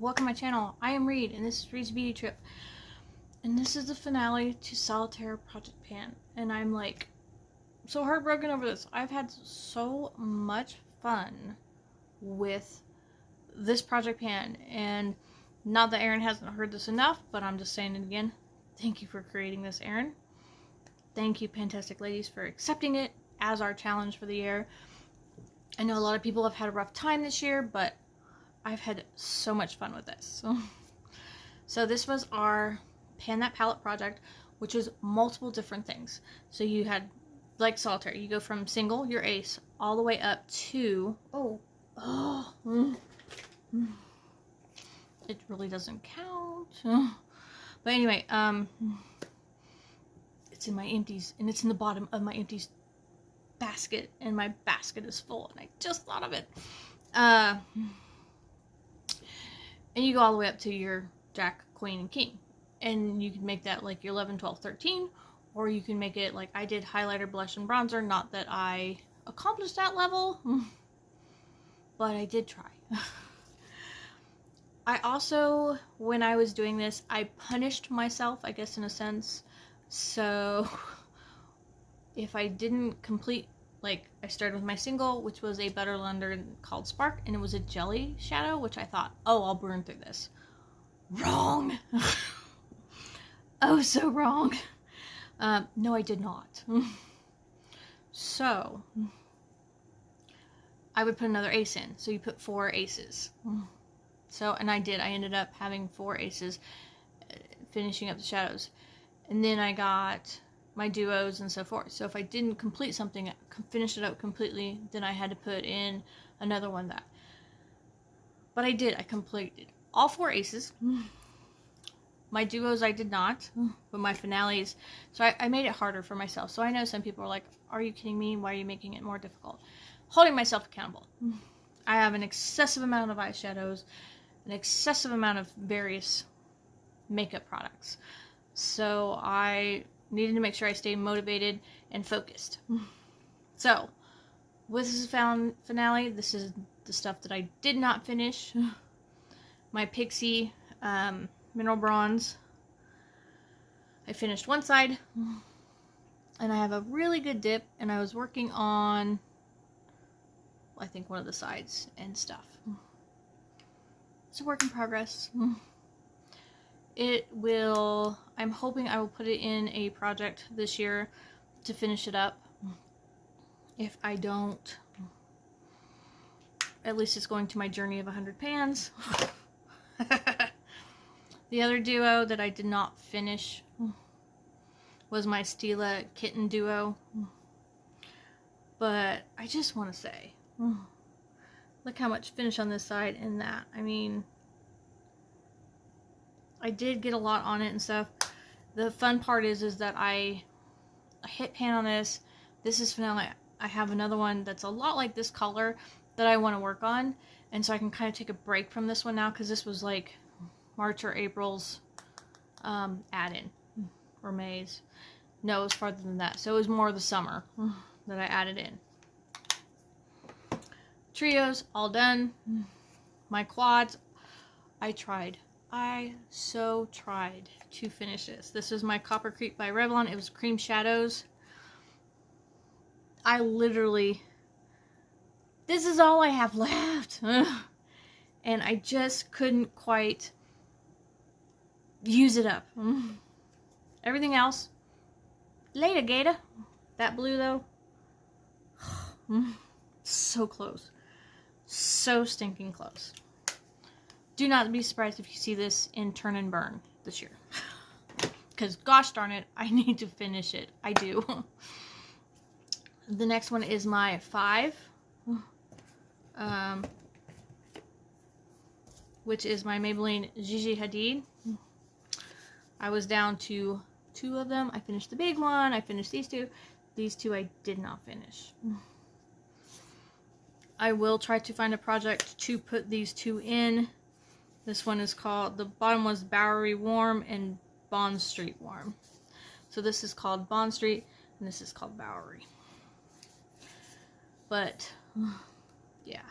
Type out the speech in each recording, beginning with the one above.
welcome to my channel. I am Reed, and this is Reed's Beauty Trip. And this is the finale to Solitaire Project Pan. And I'm like, so heartbroken over this. I've had so much fun with this Project Pan. And not that Erin hasn't heard this enough, but I'm just saying it again. Thank you for creating this, Erin. Thank you, Fantastic Ladies, for accepting it as our challenge for the year. I know a lot of people have had a rough time this year, but I've had so much fun with this. So this was our Pan That Palette project, which is multiple different things. So you had, like Solitaire, you go from single, your ace, all the way up to, it really doesn't count. But anyway, it's in my empties, and it's in the bottom of my empties basket, and my basket is full, and I just thought of it. And you go all the way up to your Jack, Queen, and King. And you can make that like your 11, 12, 13. Or you can make it like I did, highlighter, blush, and bronzer. Not that I accomplished that level, but I did try. I also, when I was doing this, I punished myself, I guess, in a sense. So if I didn't complete, like, I started with my single, which was a Butter Blender called Spark, and it was a jelly shadow, which I thought, oh, I'll burn through this. Wrong! Oh, so wrong. No, I did not. So, I would put another ace in. So you put 4 aces. So, and I did. I ended up having 4 aces, finishing up the shadows. And then I got my duos and so forth. So if I didn't complete something, finish it up completely, then I had to put in another one that. But I did. I completed all 4 aces. My duos I did not, but my finales, so I made it harder for myself. So I know some people are like, are you kidding me? Why are you making it more difficult? Holding myself accountable. I have an excessive amount of eyeshadows, an excessive amount of various makeup products. So I needed to make sure I stayed motivated and focused. So, with this finale, this is the stuff that I did not finish. My Pixie Mineral Bronze. I finished one side, and I have a really good dip, and I was working on, I think, one of the sides and stuff. It's a work in progress. It will, I'm hoping I will put it in a project this year to finish it up. If I don't, at least it's going to my journey of 100 pans. The other duo that I did not finish was my Stila Kitten duo. But I just want to say, look how much finish on this side and that. I mean, I did get a lot on it and stuff. The fun part is that I hit pan on this. This is finale. I have another one that's a lot like this color that I want to work on. And so I can kind of take a break from this one now, because this was like March or April's add-in. Or May's. No, it was farther than that. So it was more the summer that I added in. Trios, all done. My quads, I tried. I so tried to finish this. This is my Copper Creek by Revlon. It was cream shadows. I literally, this is all I have left. And I just couldn't quite use it up. Everything else, later, Gator. That blue, though, so close. So stinking close. Do not be surprised if you see this in Turn and Burn this year. Because gosh darn it, I need to finish it. I do. The next one is my 5. Which is my Maybelline Gigi Hadid. I was down to 2 of them. I finished the big one. I finished these 2. These 2 I did not finish. I will try to find a project to put these 2 in. This one is called, the bottom was Bowery Warm and Bond Street Warm. So this is called Bond Street, and this is called Bowery. But, yeah.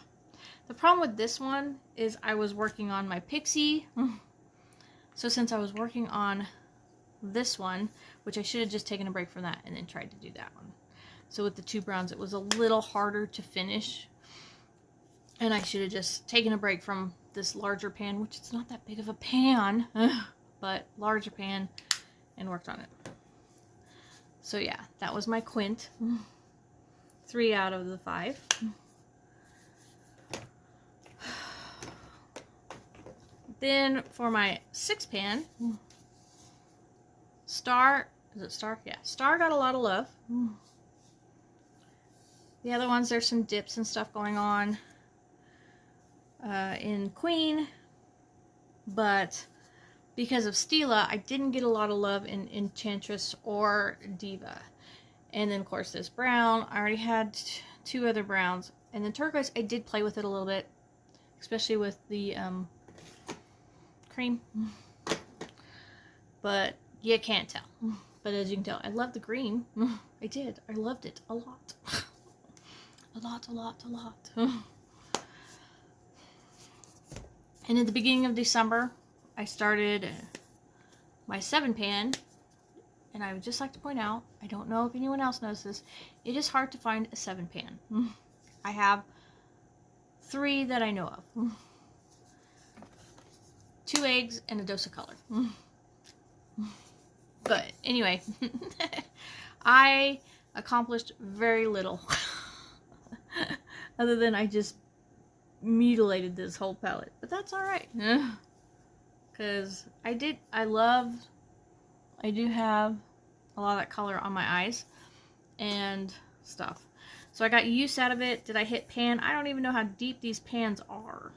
The problem with this one is I was working on my Pixie. So since I was working on this one, which I should have just taken a break from that and then tried to do that one. So with the two browns, it was a little harder to finish. And I should have just taken a break from this larger pan, which it's not that big of a pan, but larger pan, and worked on it. So yeah, that was my quint. 3 out of the 5. Then for my 6 pan, Star, is it Star? Yeah, Star got a lot of love. The other ones, there's some dips and stuff going on in Queen, but because of Stila, I didn't get a lot of love in Enchantress or Diva. And then, of course, this brown, I already had 2 other browns. And then turquoise, I did play with it a little bit, especially with the cream. But you can't tell. But as you can tell, I love the green. I did. I loved it a lot. A lot. And at the beginning of December, I started my 7 pan. And I would just like to point out, I don't know if anyone else knows this, it is hard to find a 7 pan. I have 3 that I know of. 2 eggs and a dose of color. But anyway, I accomplished very little. Other than I just mutilated this whole palette. But that's alright. Because I do have a lot of that color on my eyes and stuff. So I got use out of it. Did I hit pan? I don't even know how deep these pans are.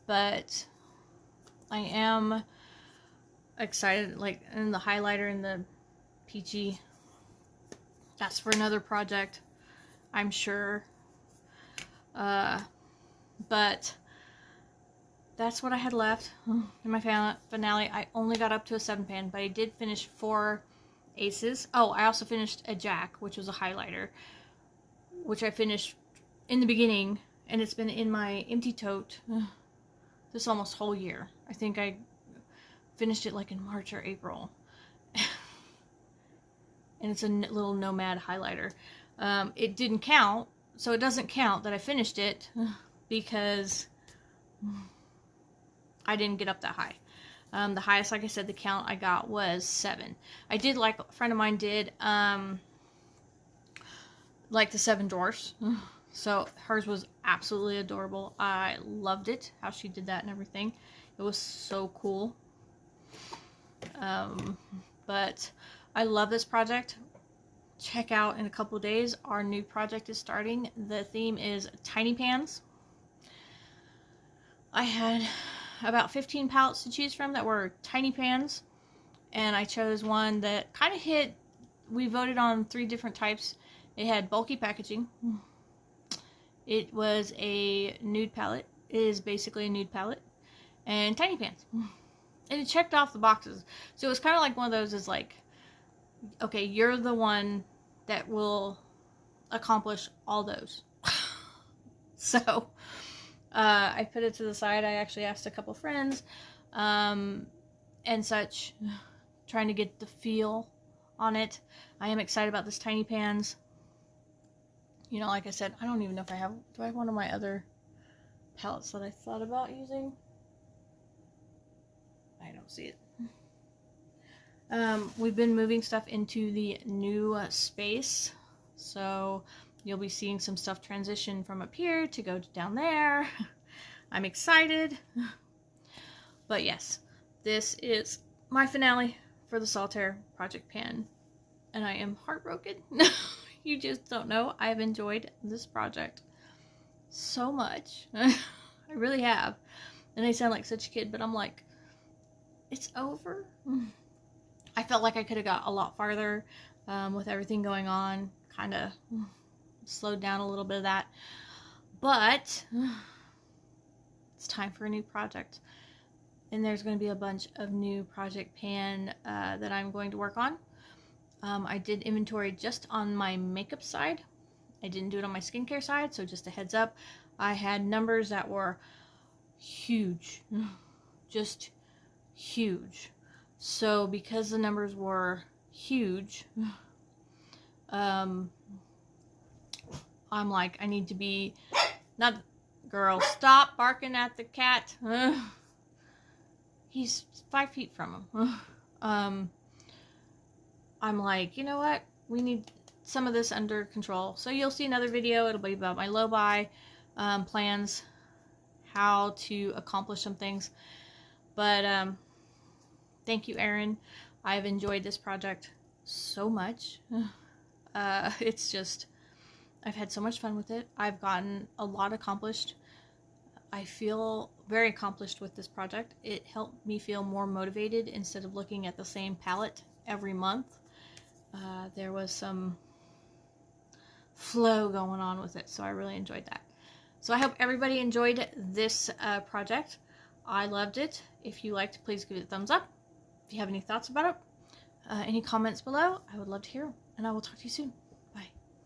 But I am excited, like, and the highlighter and the peachy, that's for another project, I'm sure. But that's what I had left in my finale. I only got up to a 7 pan, but I did finish 4 aces. Oh, I also finished a jack, which was a highlighter, which I finished in the beginning, and it's been in my empty tote this almost whole year. I think I finished it like in March or April. And it's a little Nomad highlighter. It didn't count, so it doesn't count that I finished it because I didn't get up that high. The highest, like I said, the count I got was 7. I did like, a friend of mine did, like the 7 dwarfs. So hers was absolutely adorable. I loved it, how she did that and everything. It was so cool. But I love this project. Check out in a couple of days, our new project is starting. The theme is tiny pans. I had about 15 palettes to choose from that were tiny pans, and I chose one that kind of hit. We voted on 3 different types. It had bulky packaging. It was a nude palette. It is basically a nude palette, and tiny pans. And it checked off the boxes. So it was kind of like one of those is like, okay, you're the one that will accomplish all those. So I put it to the side. I actually asked a couple friends and such, trying to get the feel on it. I am excited about this tiny pans. You know, like I said, I don't even know if I have, do I have one of my other palettes that I thought about using? I don't see it. We've been moving stuff into the new space, so you'll be seeing some stuff transition from up here to go down there. I'm excited. But yes, this is my finale for the Solitaire Project Pan, and I am heartbroken. You just don't know. I've enjoyed this project so much. I really have. And I sound like such a kid, but I'm like, it's over. I felt like I could have got a lot farther with everything going on. Kind of slowed down a little bit of that. But it's time for a new project. And there's going to be a bunch of new Project Pan that I'm going to work on. I did inventory just on my makeup side. I didn't do it on my skincare side, so just a heads up. I had numbers that were huge, just huge. So because the numbers were huge, I'm like, I need to be, not, girl, stop barking at the cat. He's 5 feet from him. I'm like, you know what? We need some of this under control. So you'll see another video. It'll be about my low buy plans, how to accomplish some things. But thank you, Erin. I've enjoyed this project so much. It's just, I've had so much fun with it. I've gotten a lot accomplished. I feel very accomplished with this project. It helped me feel more motivated instead of looking at the same palette every month. There was some flow going on with it, so I really enjoyed that. So I hope everybody enjoyed this project. I loved it. If you liked, please give it a thumbs up. If you have any thoughts about it, any comments below, I would love to hear them. And I will talk to you soon.